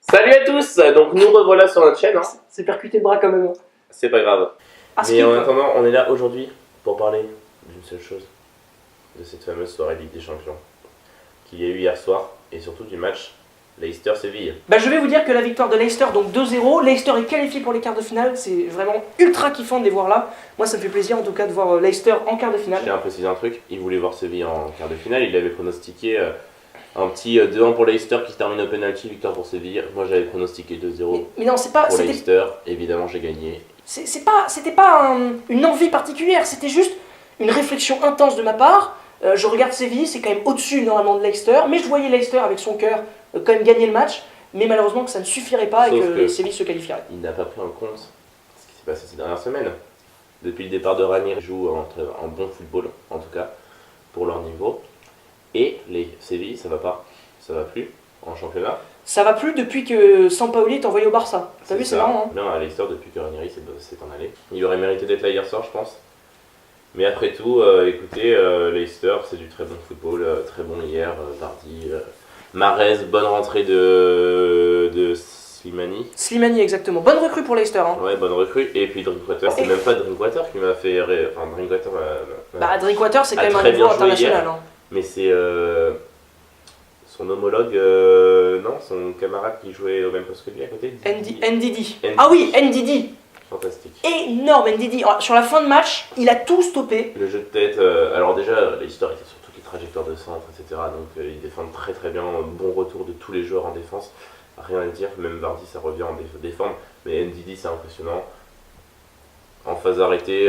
Salut à tous, donc nous revoilà sur notre chaîne, hein. C'est percuté le bras quand même. C'est pas grave. Mais en attendant, on est là aujourd'hui pour parler d'une seule chose, de cette fameuse soirée Ligue des Champions qu'il y a eu hier soir, et surtout du match Leicester-Séville. Je vais vous dire que la victoire de Leicester, donc 2-0, Leicester est qualifié pour les quarts de finale, c'est vraiment ultra kiffant de les voir là. Moi ça me fait plaisir en tout cas de voir Leicester en quart de finale. Je tiens à préciser un truc, il voulait voir Séville en quart de finale, il avait pronostiqué un petit 2-1 pour Leicester qui se termine au penalty, victoire pour Séville. Moi j'avais pronostiqué 2-0 mais non, c'est pas, pour Leicester, évidemment j'ai gagné. C'était pas une envie particulière, c'était juste une réflexion intense de ma part. Je regarde Séville, c'est quand même au-dessus normalement de Leicester, mais je voyais Leicester avec son cœur quand même gagner le match, mais malheureusement que ça ne suffirait pas. Sauf et que Séville se qualifierait. Il n'a pas pris en compte ce qui s'est passé ces dernières semaines. Depuis le départ de Ranieri, ils jouent en bon football, en tout cas, pour leur niveau. Et les Séville, ça va pas, ça va plus en championnat. Ça va plus depuis que Sampaoli est envoyé au Barça. T'as vu, c'est marrant. Bien à Leicester depuis que Ranieri s'est en allé. Il aurait mérité d'être là hier soir, je pense. Mais après tout, écoutez, Leicester, c'est du très bon football, très bon hier, Vardy, Mahrez, bonne rentrée de Slimani. Slimani, exactement. Bonne recrue pour Leicester. Hein. Ouais, bonne recrue. Et puis Drinkwater, c'est même pas Drinkwater qui m'a fait... Enfin, Drinkwater... Drinkwater, c'est quand même un niveau international. Hein. Mais c'est son homologue, non, son camarade qui jouait au même poste que lui à côté. Ndidi. Ah oui, Ndidi. Fantastique. Énorme Ndidi. Sur la fin de match, il a tout stoppé. Le jeu de tête, alors déjà, l'histoire était sur toutes les trajectoires de centre, etc. Donc ils défendent très très bien. Bon retour de tous les joueurs en défense. Rien à dire, même Vardy ça revient en défendre. Mais Ndidi c'est impressionnant. En phase arrêtée,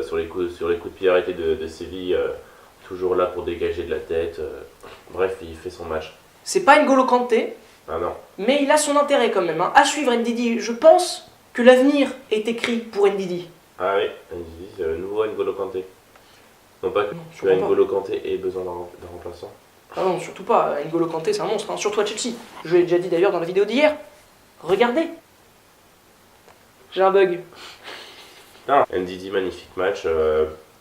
sur les coups de pied arrêtés de Séville, toujours là pour dégager de la tête. Bref, il fait son match. C'est pas N'Golo Kanté. Ah non. Mais il a son intérêt quand même. Hein. À suivre Ndidi, je pense que l'avenir est écrit pour Ndidi. Ah oui, Ndidi, c'est le nouveau N'Golo Kanté. Non pas que N'Golo Kanté ait besoin d'un remplaçant. Ah non, surtout pas. N'Golo Kanté, c'est un monstre, hein. Surtout à Chelsea. Je l'ai déjà dit d'ailleurs dans la vidéo d'hier. Regardez. J'ai un bug. Non, Ndidi, magnifique match.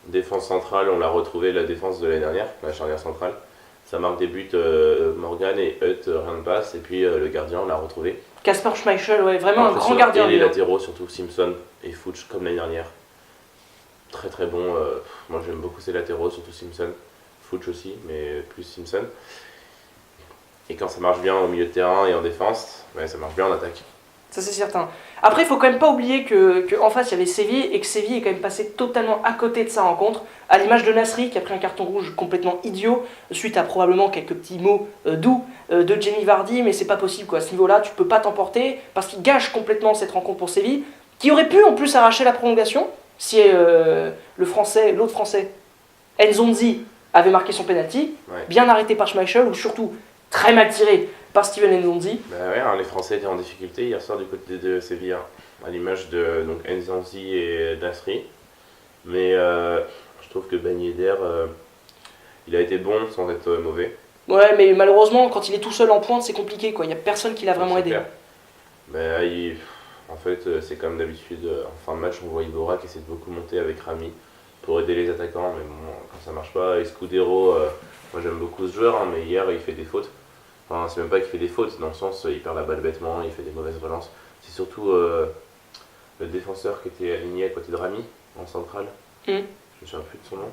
Défense centrale, on l'a retrouvé la défense de l'année dernière, la charnière centrale. Ça marque des buts, Morgan et Hutt, rien ne passe. Et puis le gardien, on l'a retrouvé. Kasper Schmeichel, ouais, vraiment un grand gardien. Et les latéraux, surtout Simpson et Fuchs, comme l'année dernière. Très très bon. Moi j'aime beaucoup ces latéraux, surtout Simpson. Fuchs aussi, mais plus Simpson. Et quand ça marche bien au milieu de terrain et en défense, ouais, ça marche bien en attaque. Ça c'est certain. Après, il faut quand même pas oublier qu'en face il y avait Séville et que Séville est quand même passé totalement à côté de sa rencontre, à l'image de Nasri qui a pris un carton rouge complètement idiot suite à probablement quelques petits mots doux de Jamie Vardy, mais c'est pas possible quoi. À ce niveau-là, tu peux pas t'emporter parce qu'il gâche complètement cette rencontre pour Séville, qui aurait pu en plus arracher la prolongation si l'autre français, Nzonzi, avait marqué son penalty, ouais. Bien arrêté par Schmeichel ou surtout très mal tiré par Steven Nzonzi. Bah ouais, hein, les Français étaient en difficulté hier soir du côté de Séville, hein, à l'image de Nzonzi et Nasri. Mais je trouve que Ben Yedder, il a été bon sans être mauvais. Ouais, mais malheureusement, quand il est tout seul en pointe, c'est compliqué, quoi. Il n'y a personne qui l'a vraiment aidé. Bah, en fait, c'est comme d'habitude, en fin de match, on voit Iborra qui essaie de beaucoup monter avec Rami pour aider les attaquants, mais bon, quand ça marche pas, Escudero, moi j'aime beaucoup ce joueur, hein, mais hier il fait des fautes. Enfin, c'est même pas qu'il fait des fautes, dans le sens il perd la balle bêtement, il fait des mauvaises relances. C'est surtout le défenseur qui était aligné à côté de Rami, en centrale. Je me souviens plus de son nom.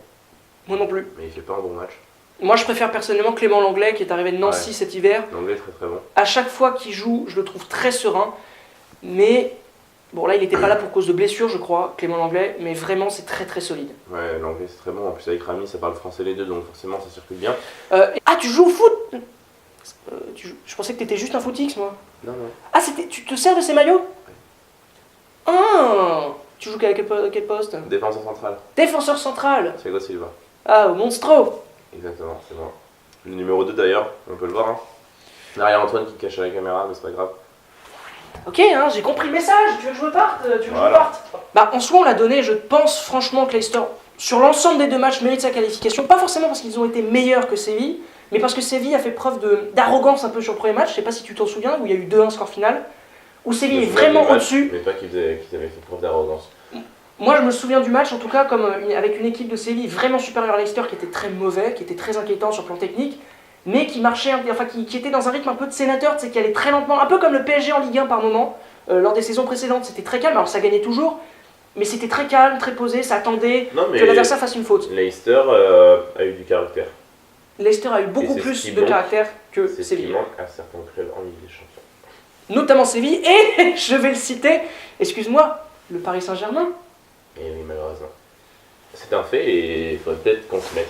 Moi non plus. Mais il fait pas un bon match. Moi je préfère personnellement Clément Langlais qui est arrivé de Nancy cet hiver. Langlais très très bon. À chaque fois qu'il joue, je le trouve très serein. Mais bon là il n'était pas là pour cause de blessure je crois, Clément Langlais, mais vraiment c'est très très solide. Ouais, Langlais c'est très bon, en plus avec Rami ça parle français les deux donc forcément ça circule bien. Tu joues au foot Je pensais que t'étais juste un footix moi. Non. Ah tu te sers de ces maillots? Ouais. Ah, tu joues à quel poste? Défenseur central. Défenseur central. Thiago Silva. Ah, au Monstro. Exactement, c'est bon. Le numéro 2 d'ailleurs, on peut le voir. Hein. Derrière Antoine qui cache à la caméra, mais c'est pas grave. Ok, hein, j'ai compris le message, tu veux que je parte, Bah en soi on l'a donné, je pense franchement que Leicester, sur l'ensemble des deux matchs, mérite sa qualification. Pas forcément parce qu'ils ont été meilleurs que Séville, mais parce que Séville a fait preuve d'arrogance un peu sur le premier match. Je sais pas si tu t'en souviens, où il y a eu 2-1 score final, où Séville est vraiment au-dessus. Mais pas qu'ils avaient fait preuve d'arrogance. Moi je me souviens du match en tout cas avec une équipe de Séville vraiment supérieure à Leicester qui était très mauvais, qui était très inquiétant sur le plan technique. mais qui marchait, enfin qui était dans un rythme un peu de sénateur, tu sais, qui allait très lentement, un peu comme le PSG en Ligue 1 par moment, lors des saisons précédentes, c'était très calme, alors ça gagnait toujours, mais c'était très calme, très posé, ça attendait que l'adversaire fasse une faute. Leicester a eu du caractère. Leicester a eu beaucoup plus de caractère que Séville. C'est ce qui manque à certains clubs en Ligue des Champions. Notamment Séville, et je vais le citer, excuse-moi, le Paris Saint-Germain. Et oui, malheureusement. C'est un fait et il faudrait peut-être qu'on se mette.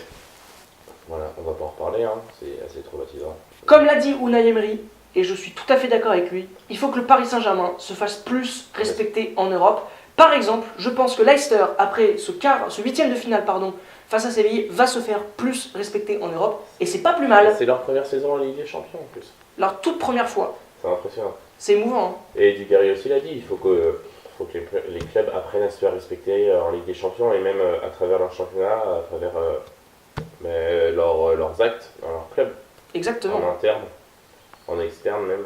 Voilà, on va pas en reparler, hein. C'est assez traumatisant. Comme l'a dit Unai Emery, et je suis tout à fait d'accord avec lui, il faut que le Paris Saint-Germain se fasse plus respecter en Europe. Par exemple, je pense que Leicester, après ce huitième de finale, face à Séville, va se faire plus respecter en Europe, et c'est pas plus mal. C'est leur première saison en Ligue des Champions en plus. Leur toute première fois. C'est impressionnant. C'est émouvant. Hein. Et Dugarry aussi l'a dit, il faut que les clubs apprennent à se faire respecter en Ligue des Champions et même à travers leur championnat, à travers leurs actes dans leur club. Exactement. En interne, en externe même.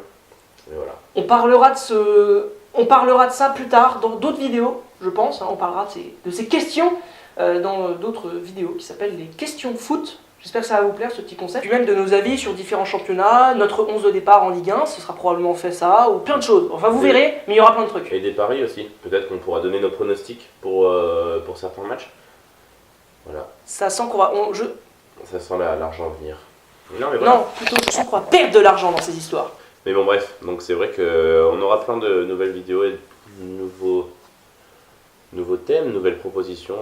Et voilà. On parlera de ça plus tard dans d'autres vidéos, je pense. Hein. On parlera de ces questions dans d'autres vidéos qui s'appellent les questions foot. J'espère que ça va vous plaire, ce petit concept. Puis même de nos avis sur différents championnats, notre 11 de départ en Ligue 1, ce sera probablement fait ça, ou plein de choses. Enfin, vous verrez, mais il y aura plein de trucs. Et des paris aussi. Peut-être qu'on pourra donner nos pronostics pour certains matchs. Voilà. Ça sent qu'on va... Ça sent l'argent venir. Non, mais voilà. Non, plutôt, je sens qu'on va perdre de l'argent dans ces histoires. Mais bon, bref. Donc c'est vrai qu'on aura plein de nouvelles vidéos et de nouveaux thèmes, nouvelles propositions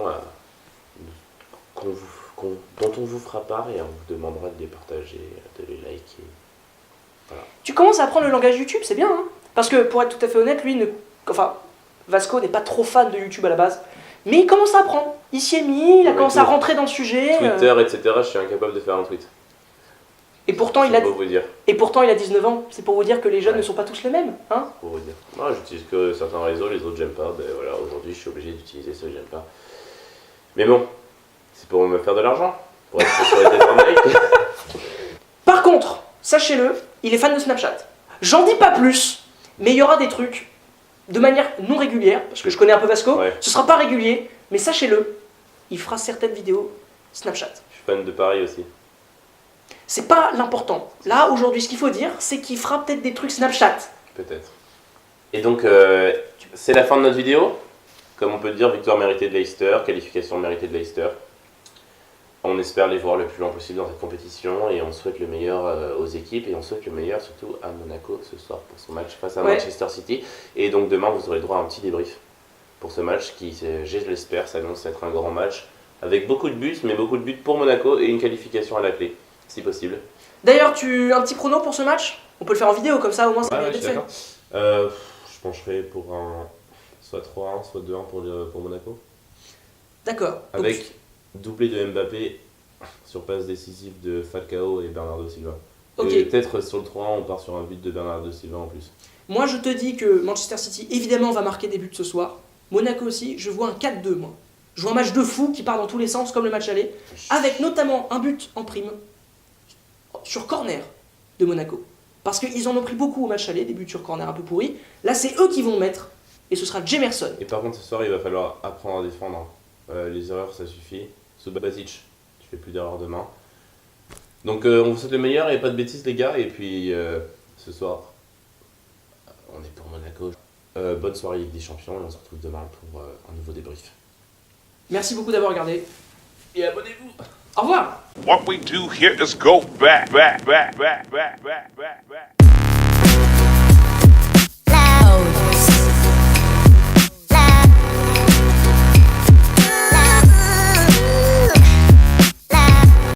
dont on vous fera part et on vous demandera de les partager, de les liker. Voilà. Tu commences à apprendre le langage YouTube, c'est bien, hein. Parce que pour être tout à fait honnête, Vasco n'est pas trop fan de YouTube à la base, mais il commence à apprendre. Il s'y est mis, il a commencé à rentrer dans le sujet. Twitter, etc., je suis incapable de faire un tweet. Et pourtant, il a 19 ans. C'est pour vous dire que les jeunes ne sont pas tous les mêmes, hein. Pour vous dire. Moi, j'utilise que certains réseaux, les autres j'aime pas. Ben voilà, aujourd'hui, je suis obligé d'utiliser ceux que j'aime pas. Mais bon. C'est pour me faire de l'argent, pour être sponsorisé par Nike. Par contre, sachez-le, il est fan de Snapchat. J'en dis pas plus, mais il y aura des trucs de manière non régulière, parce que je connais un peu Vasco, ce sera pas régulier, mais sachez-le, il fera certaines vidéos Snapchat. Je suis fan de Paris aussi. C'est pas l'important. Là, aujourd'hui, ce qu'il faut dire, c'est qu'il fera peut-être des trucs Snapchat. Peut-être. Et donc, c'est la fin de notre vidéo. Comme on peut dire, victoire méritée de Leicester, qualification méritée de Leicester. On espère les voir le plus loin possible dans cette compétition et on souhaite le meilleur aux équipes et on souhaite le meilleur surtout à Monaco ce soir pour son match face à Manchester City. Et donc demain vous aurez le droit à un petit débrief pour ce match qui, je l'espère, s'annonce être un grand match avec beaucoup de buts, mais beaucoup de buts pour Monaco et une qualification à la clé, si possible. D'ailleurs, un petit prono pour ce match? On peut le faire en vidéo comme ça au moins ça va être fait. Je pencherai pour un soit 3-1, soit 2-1 pour Monaco. D'accord. Avec doublé de Mbappé sur passe décisive de Falcao et Bernardo Silva. Okay. Et peut-être sur le 3-1, on part sur un but de Bernardo Silva en plus. Moi, je te dis que Manchester City, évidemment, va marquer des buts ce soir. Monaco aussi, je vois un 4-2, moi. Je vois un match de fou qui part dans tous les sens, comme le match aller, avec notamment un but en prime sur corner de Monaco. Parce qu'ils en ont pris beaucoup au match aller, des buts sur corner un peu pourris. Là, c'est eux qui vont mettre, et ce sera Jemerson. Et par contre, ce soir, il va falloir apprendre à défendre. Les erreurs, ça suffit. Subasic, tu fais plus d'erreurs demain. Donc on vous souhaite le meilleur et pas de bêtises les gars. Et puis ce soir, on est pour Monaco. Bonne soirée Ligue des Champions et on se retrouve demain pour un nouveau débrief. Merci beaucoup d'avoir regardé. Et abonnez-vous. Au revoir. What we do here is go back.